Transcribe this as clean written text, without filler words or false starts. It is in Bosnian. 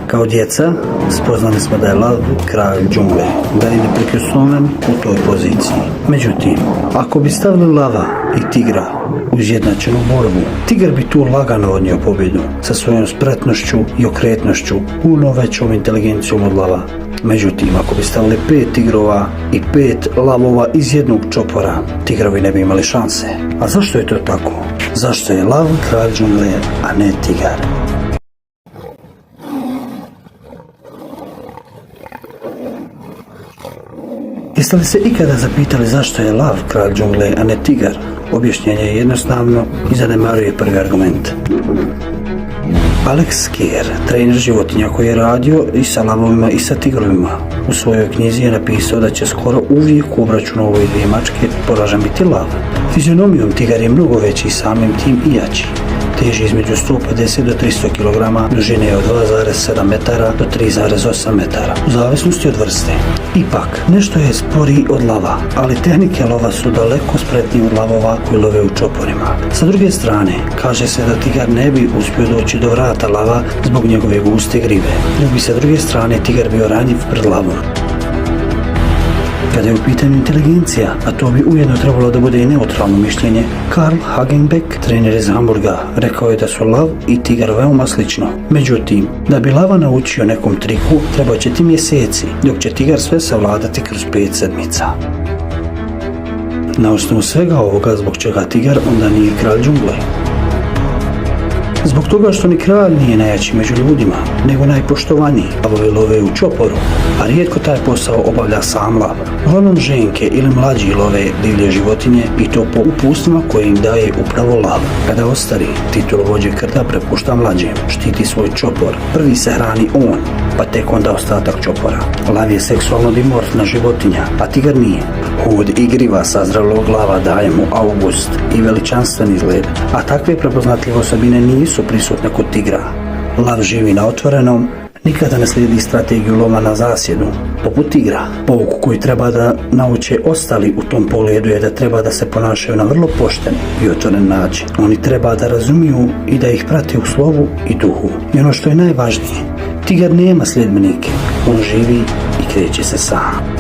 Kao djeca spoznali smo da je lav kralj džungle, da je neprikosnoven u toj poziciji. Međutim, ako bi stavili lava i tigra u izjednačenu borbu, tigar bi tu lagano odnio pobjedu sa svojom spretnošću i okretnošću, puno većom inteligencijom od lava. Međutim, ako bi stavili 5 tigrova i 5 lavova iz jednog čopora, tigrovi ne bi imali šanse. A zašto je to tako? Zašto je lav kralj džungle, a ne tigar? Jeste li se ikada zapitali zašto je lav kralj džungle, a ne tigar? Objašnjenje je jednostavno i zanemaruje prvi argument. Alex Keir, trener životinja koji je radio i sa lavovima i sa tigrovima, u svojoj knjizi je napisao da će skoro uvijek u obračunu ove dvije mačke poražen biti lav. Fizionomijom tigar je mnogo veći, samim tim i jači. Teži između 150 do 300 kg, dužine je od 2,7 metara do 3,8 metara, u zavisnosti od vrste. Ipak, nešto je sporiji od lava, ali tehnike lova su daleko spretnije od lavova koji love u čoporima. Sa druge strane, kaže se da tigar ne bi uspio doći do vrata lava zbog njegove guste grive, dok bi sa druge strane tigar bio ranjiv pred lavom. Kada je u pitanju inteligencija, a to bi ujedno trebalo da bude i neutralno mišljenje, Karl Hagenbeck, trener iz Hamburga, rekao je da su lav i tigar veoma slično. Međutim, da bi lava naučio nekom triku, treba će ti mjeseci, dok će tigar sve savladati kroz 5 sedmica. Na osnovu svega ovoga, zbog čega tigar onda nije kralj džungle? Zbog toga što ni kralj nije najjači među ljudima, nego najpoštovaniji. Lavovi love u čoporu, a rijetko taj posao obavlja sam lav. Uglavnom ženke ili mlađi love divlje životinje i to po upustvima koje im daje upravo lav. Kada ostari, titulu vođe krda prepušta mlađem, štiti svoj čopor. Prvi se hrani on, pa tek onda ostatak čopora. Lav je seksualno dimorfna životinja, a tigar nije. Hud i griva sazrelog lava daje mu august i veličanstven izgled, a takve prepoznatljive osobine nisu prisutne kod tigra. Lav živi na otvorenom, nikada ne slijedi strategiju lova na zasjedu, poput tigra. Pouku koju treba da nauče ostali u tom pogledu je da treba da se ponašaju na vrlo pošten i otvoren način. Oni treba da razumiju i da ih prate u slovu i duhu. I ono što je najvažnije, tigar nema sljedbenike, on živi i kreće se sam.